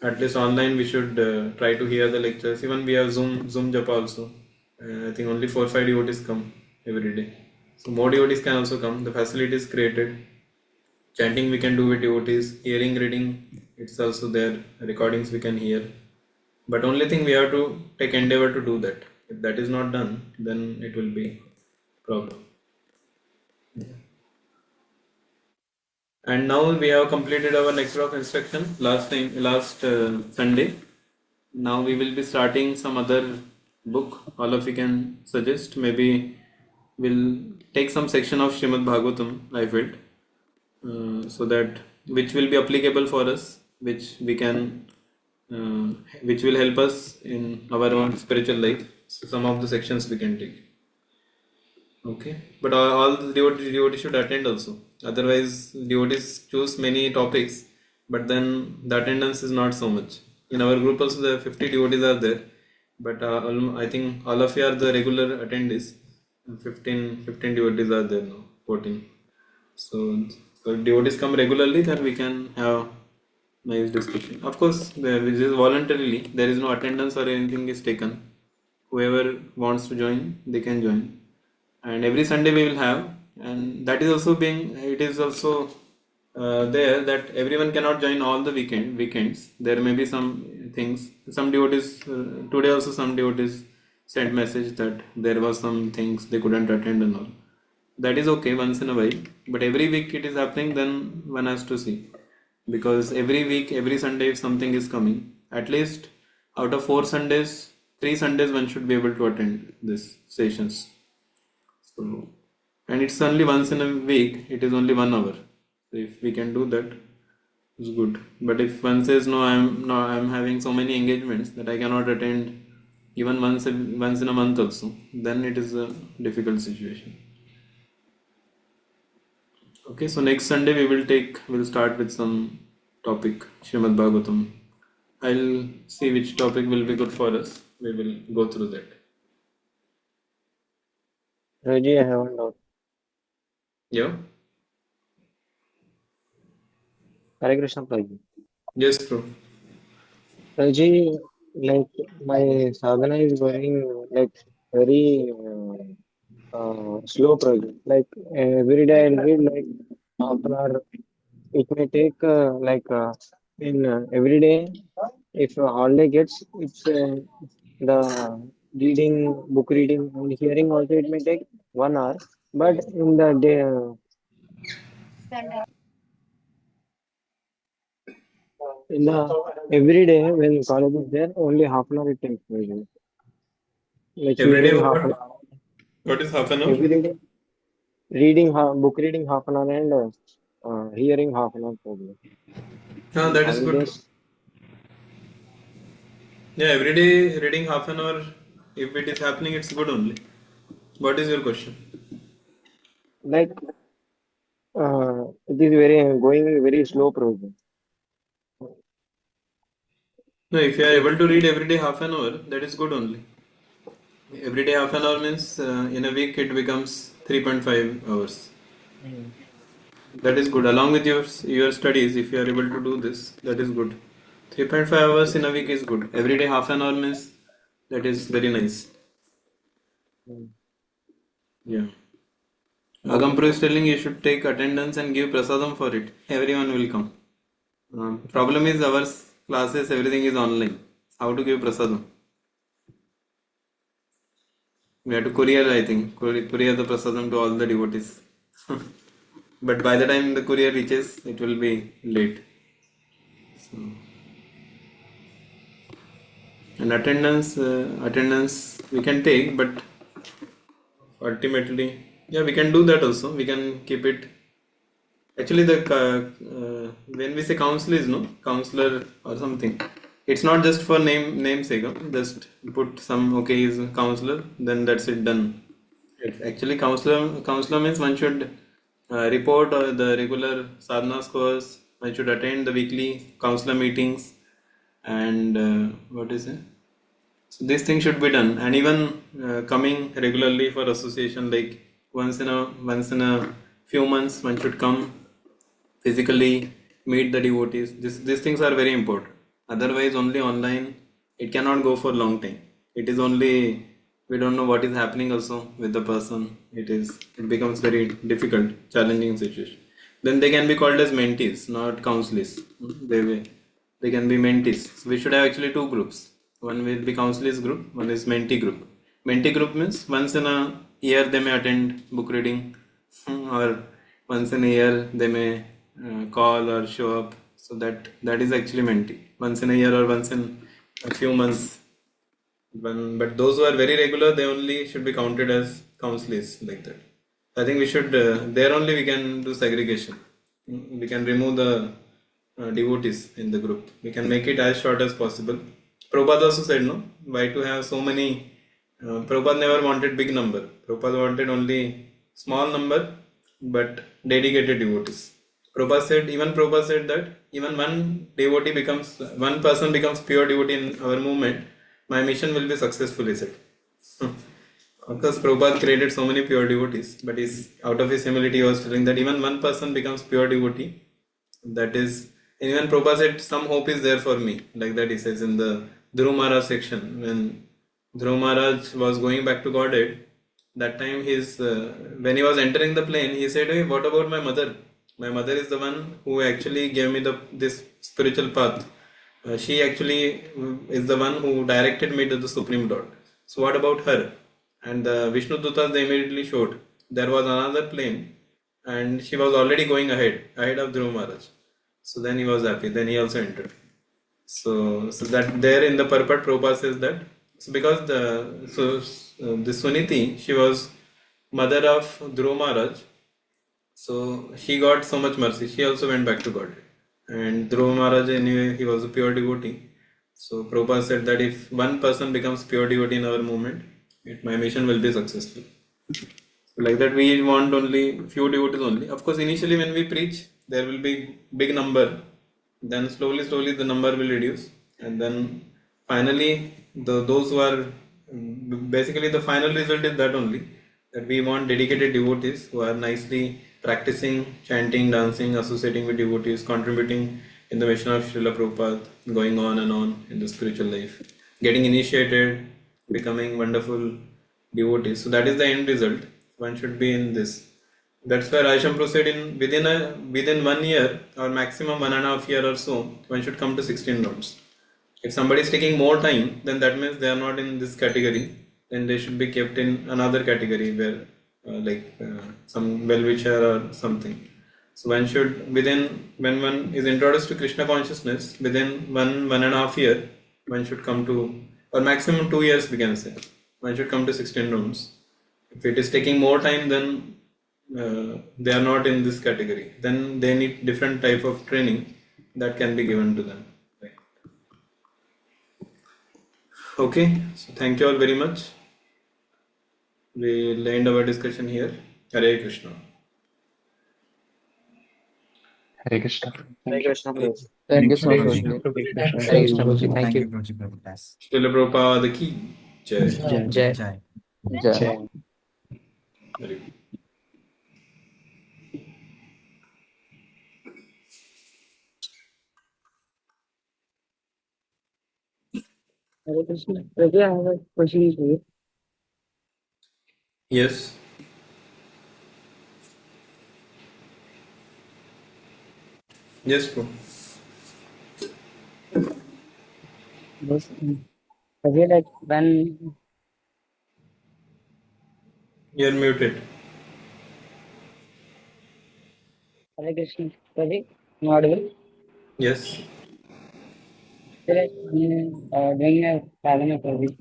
at least online we should try to hear the lectures. Even we have Zoom Japa also. I think only 4 or 5 devotees come every day. So more devotees can also come. The facility is created. Chanting we can do with devotees. Hearing, reading, it's also there. Recordings we can hear. But only thing we have to take endeavor to do that. If that is not done, then it will be problem. And now we have completed our lecture of instruction last Sunday. Now we will be starting some other book. All of you can suggest. Maybe we'll take some section of Srimad Bhagavatam, I felt, so that which will be applicable for us, uh, which will help us in our own spiritual life. So some of the sections we can take. Okay, but all the devotees should attend also. Otherwise, devotees choose many topics, but then the attendance is not so much. In our group also, the 50 devotees are there, but I think all of you are the regular attendees. 15 devotees are there now, 14. So if devotees come regularly, then we can have nice discussion. Of course, this is voluntarily. There is no attendance or anything is taken. Whoever wants to join, they can join, and every Sunday we will have, and that is also being, it is also there that everyone cannot join all the weekends. There may be some things, some devotees, today also some devotees sent message that there was some things they couldn't attend and all. That is okay once in a while, but every week it is happening, then one has to see, because every week, every Sunday, if something is coming, at least out of 4 Sundays, 3 Sundays one should be able to attend these sessions. So, and it's only once in a week, it is only 1 hour. So if we can do that, it's good. But if one says no, I'm having so many engagements that I cannot attend even once in a month also, then it is a difficult situation. Okay, so next Sunday we'll start with some topic, Srimad Bhagavatam. I'll see which topic will be good for us. We will go through that. Raji, I have one doubt. Yeah. Hare Krishna, Prabhu. Yes, bro. Raji, like my sadhana is going like very slow, Prabhu. Like every day I'll read like half an hour. It may take in every day. If a holiday gets, it's the book reading, and hearing also it may take 1 hour. But in the day, in the every day when college is there, only half an hour it takes. Usually. Like Every day hearing half an what? hour. What is half an hour? Every day, book reading half an hour and hearing half an hour probably. Ah, In that is good. holidays, Yeah, every day reading half an hour, if it is happening, it's good only. What is your question? like it is very going very slow process. No, if you are If able to read every day half an hour, that is good only. Every day half an hour means in a week it becomes 3.5 hours. mm, That is good. Along with your studies, if you are able to do this, that is good. 3.5 hours in a week is good. Every day half an hour means that is very nice. mm, Yeah. Agampro is telling you should take attendance and give prasadam for it. Everyone will come. Problem is our classes, everything is online. How to give prasadam? We have to courier, I think. Courier the prasadam to all the devotees. But by the time the courier reaches, it will be late. So, and attendance we can take, but ultimately, yeah, we can do that also. We can keep it. Actually, the when we say counselors, no counselor or something, it's not just for namesake. Just put some okay is a counselor, then that's it done. Actually, counselor means one should report the regular sadhana scores. One should attend the weekly counselor meetings, and what is it? So this thing should be done, and even coming regularly for association, like once in a few months, one should come physically meet the devotees. These things are very important. Otherwise, only online it cannot go for long time. It is only we don't know what is happening also with the person. It becomes very difficult, challenging situation. Then they can be called as mentees, not counselors. They can be mentees. So we should have actually two groups. One will be counselors group, one is mentee group. Mentee group means once in a year they may attend book reading, or once in a year they may call or show up. So that is actually mentee. Once in a year or once in a few months. But those who are very regular, they only should be counted as counselors like that. I think we should there only we can do segregation. We can remove the devotees in the group. We can make it as short as possible. Prabhupada also said no. Why to have so many? Prabhupada never wanted big number. Prabhupada wanted only small number, but dedicated devotees. Prabhupada said that even one person becomes pure devotee in our movement, my mission will be successful, he said. Of course, Prabhupada created so many pure devotees, but out of his humility, he was telling that even one person becomes pure devotee, that is, and even Prabhupada said, some hope is there for me. Like that he says in the Dhruv Maharaj section. When Dhruv Maharaj was going back to Godhead, that time when he was entering the plane, he said, hey, what about my mother? My mother is the one who actually gave me this spiritual path. She actually is the one who directed me to the Supreme Lord. So what about her? And the Vishnu Dutas they immediately showed. There was another plane and she was already going ahead of Dhruv Maharaj. So then he was happy. Then he also entered. So that there in the purport Prabhupada says that because the Suniti she was mother of Dhruv Maharaj, so she got so much mercy. She also went back to God. And Dhruva Maharaj anyway he was a pure devotee. So Prabhupada said that if one person becomes pure devotee in our movement, my mission will be successful. So like that we want only few devotees only. Of course initially when we preach there will be big number. Then slowly the number will reduce. And then finally those who are basically the final result is that only. That we want dedicated devotees who are nicely practicing, chanting, dancing, associating with devotees, contributing in the mission of Srila Prabhupada, going on and on in the spiritual life, getting initiated, becoming wonderful devotees. So that is the end result. One should be in this. That's where Aishampro said within 1 year or maximum 1.5 year or so, one should come to 16 rounds. If somebody is taking more time, then that means they are not in this category. Then they should be kept in another category where, some well-wisher or something. So one should when one is introduced to Krishna consciousness, within 1.5 year, one should come to, or maximum 2 years we can say, one should come to 16 rounds. If it is taking more time, then they are not in this category. Then they need different type of training that can be given to them. Right. Okay, so thank you all very much. We'll end our discussion here. Hare Krishna. Hare Krishna. Hare Thank you. Krishna, Prabhu. Thank you so Hare much, Krishna, Roshni. Prabhuji. Hare Hare Krishna, Krishna, Prabhuji. Prabhuji. Thank you. Srila Prabhupada ki jai. Jai. Jai. Jai. Very good. Hare Krishna. Prabhu, I have a question for you. Yes. Yes, bro. Yes. Prabhu, like when You're muted. Hare Krishna, Prabhu, am I audible? Yes. So, like, doing a sadhana, Prabhu.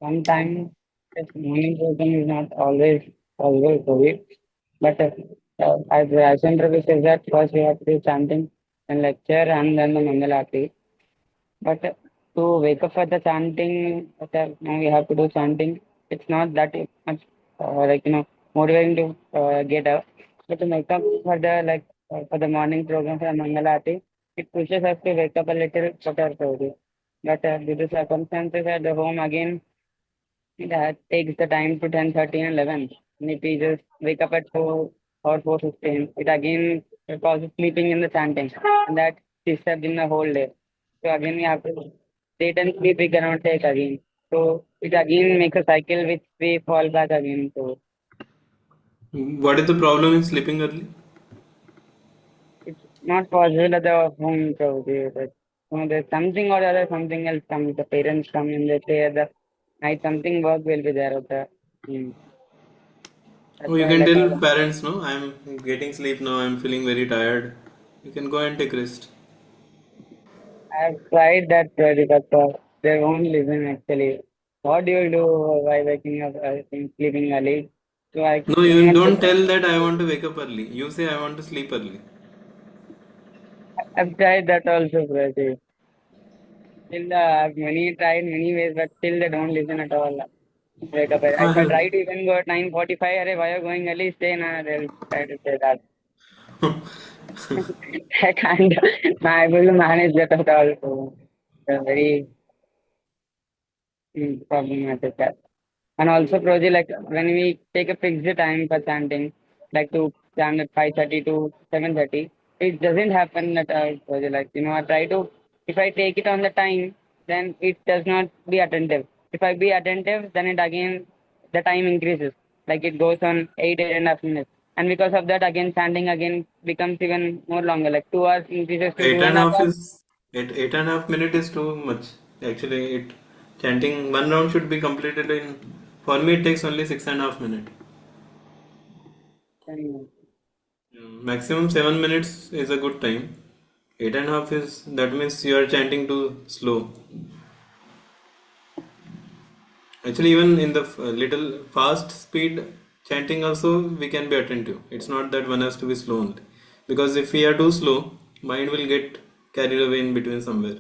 Sometimes this morning program is not always possible for it. But as Rajan Ravi says that first we have to do chanting and lecture and then the Mangalarti. But to wake up for the chanting, now we have to do chanting. It's not that much motivating to get up. But to make up for the for the morning program for Mangalarti, it pushes us to wake up a little better for it. But due to circumstances at the home again, that takes the time to 10:30 and 11. And if we just wake up at 4 or 4:15, it again causes sleeping in the chanting. And that disturbs in the whole day. So again we have to date and sleep we cannot take again. So it again makes a cycle which we fall back again. So What is the problem in sleeping early? it's not possible at the home probably. But, there's something or other, something else comes. The parents come and they say at the night something work will be there at the Oh, that's you why can like tell parents, no, I'm getting sleep now, I'm feeling very tired. You can go and take rest. I've tried that project, but they won't listen actually. What do you do by waking up and sleeping early? So I No, could you not. don't tell that I want to wake up early. You say I want to sleep early. I've tried that also, Pratik. Still, I've tried many ways, but still they don't listen at all. Wake up. I If I have. try to even go at 9:45, arey, why are you going early? Stay now. They'll try to say that. I can't. I'm able to manage that at all. So, very problematic. And also, Proji, like when we take a fixed time for chanting, like to chant at 5:30 to 7:30, it doesn't happen at all, Proji. Like, I try to, if I take it on the time, then it does not be attentive. If I be attentive, then it again, the time increases. Like it goes on 8.5 minutes. And because of that, again, chanting again becomes even more longer. Like 2 hours increases to Eight two and and a a half half hours. is eight and a half minute is too much. Actually, it chanting one round should be completed in. For me, it takes only 6.5 minutes. Then, Maximum 7 minutes is a good time. Eight and a half is that means you are chanting too slow. Actually, even in the little fast speed chanting also we can be attentive. It's not that one has to be slow only. Because if we are too slow, mind will get carried away in between somewhere.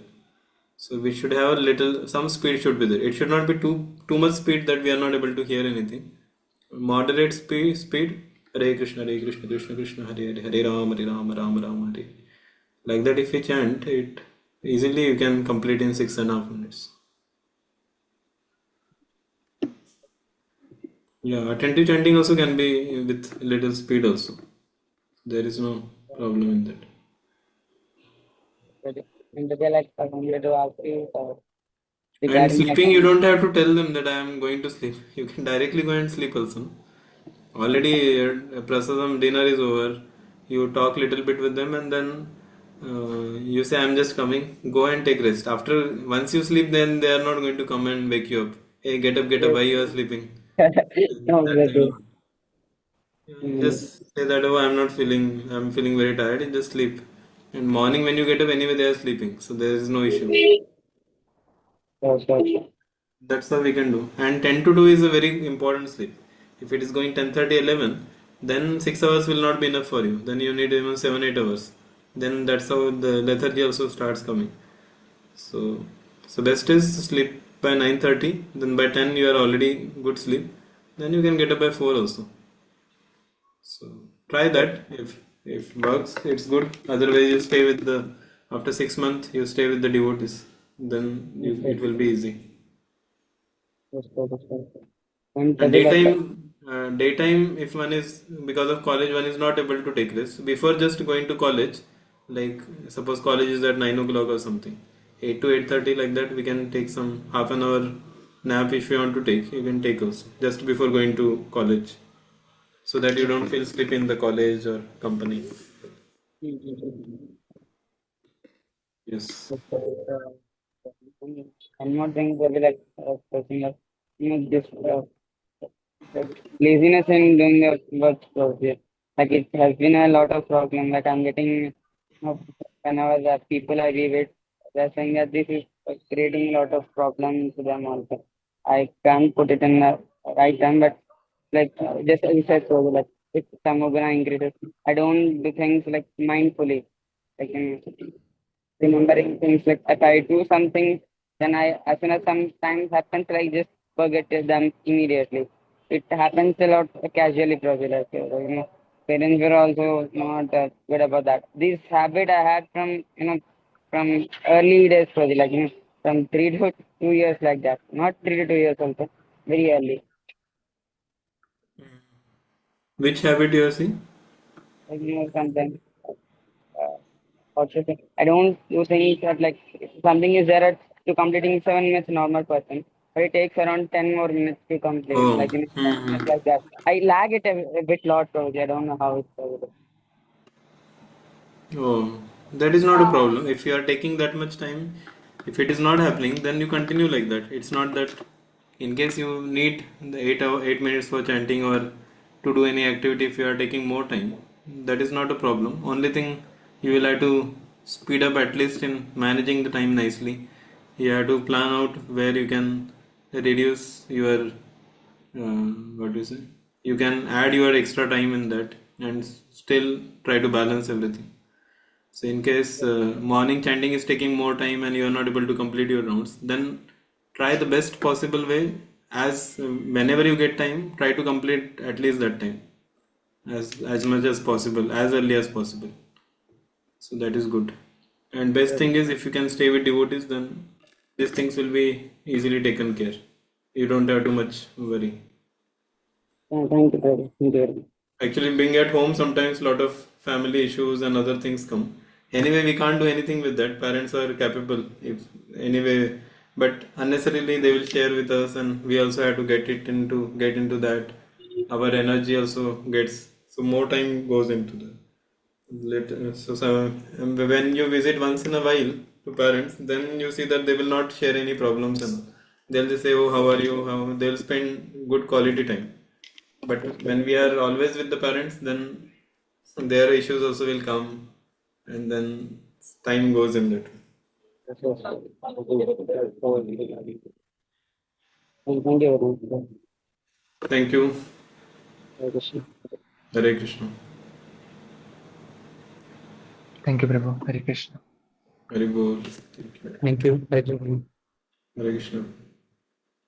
So we should have a little some speed should be there. It should not be too much speed that we are not able to hear anything. Moderate speed. Hare Krishna, Krishna Krishna, Hare Hare, Hare Rama, Rama Rama, Hare. Like that, if we chant it easily, you can complete in 6.5 minutes. Yeah, attentive chanting also can be with little speed also. There is no problem in that. and they're like, I wanted to ask you And regarding like, sleeping, you don't have to tell them that I am going to sleep. You can directly go and sleep also. Already, prasadam dinner is over. You talk little bit with them, and then you say, "I'm just coming. Go and take rest." After once you sleep, then they are not going to come and wake you up. Hey, get up, get up. Why you are sleeping? no, That time, Pratik. you just say that, "Oh, I'm not feeling. I'm feeling very tired." You just sleep. And morning when you get up, anyway they are sleeping, so there is no issue. So, That's all we can do. And 10 to 2 is a very important sleep. If it is going 10:30, 11, then 6 hours will not be enough for you. Then you need even 7 8 hours. Then that's how the lethargy also starts coming. So best is sleep by 9:30. Then by 10 you are already good sleep. Then you can get up by 4 also. So try that. If works, it's good. Otherwise, you stay with the after 6 months you stay with the devotees. Then it will be easy. Yes, sir. Yes, sir. And And Prabhu, like, daytime, if one is because of college, one is not able to take this. Before just going to college, like suppose college is at 9 o'clock or something, 8 to 8:30 like that, we can take some half an hour nap if you want to take. You can take also just before going to college, so that you don't feel sleepy in the college or company. Yes. one more thing, Prabhu, like, talking of, this laziness in doing the work process. Like it has been a lot of problem. Like I'm getting, whenever the people I be with, they're saying that this is creating a lot of problems to them also. I can't put it in the right time, but like just as you said, so like if Samogana increases, I don't do things like mindfully. Like remembering things like if I do something, then I as soon as sometimes happens, like just forget them immediately. It happens a lot casually, probably. Like parents were also not good about that. This habit I had from from early days, probably from 3 to 2 years, like that. Not 3 to 2 years also, very early. Which habit you are seeing? Like sometimes. Uh, Obsession. I don't do things that like if something is there to completing 7 minutes normal person, but it takes around 10 more minutes to complete. Oh. Like just like that. I lag it a bit lot probably. I don't know how it's possible. Oh, that is not a problem. If you are taking that much time, if it is not happening, then you continue like that. It's not that in case you need the 8 minutes for chanting or to do any activity, if you are taking more time, that is not a problem. Only thing you will have to speed up at least in managing the time nicely. You have to plan out where you can reduce your what do you say? You can add your extra time in that and still try to balance everything. So in case morning chanting is taking more time and you are not able to complete your rounds, then try the best possible way. As whenever you get time, try to complete at least that time as much as possible, as early as possible. So that is good. And best thing is if you can stay with devotees, then these things will be easily taken care. You don't have too much worry. Thank you, brother. Thank you. Actually, being at home, sometimes lot of family issues and other things come. Anyway, we can't do anything with that. Parents are capable, if anyway, but unnecessarily they will share with us, and we also have to get into that. Our energy also gets so more time goes into that. When you visit once in a while to parents, then you see that they will not share any problems and all. They'll just say, "Oh, how are you?" How they'll spend good quality time. But when we are always with the parents, then their issues also will come, and then time goes in that. Yes, yes. Thank you very much. Thank you. Hare Krishna. Hare Krishna. Thank you, Prabhu. Hare Krishna. Hare Bol. Thank you. Thank you. Hare Krishna. Hare Krishna.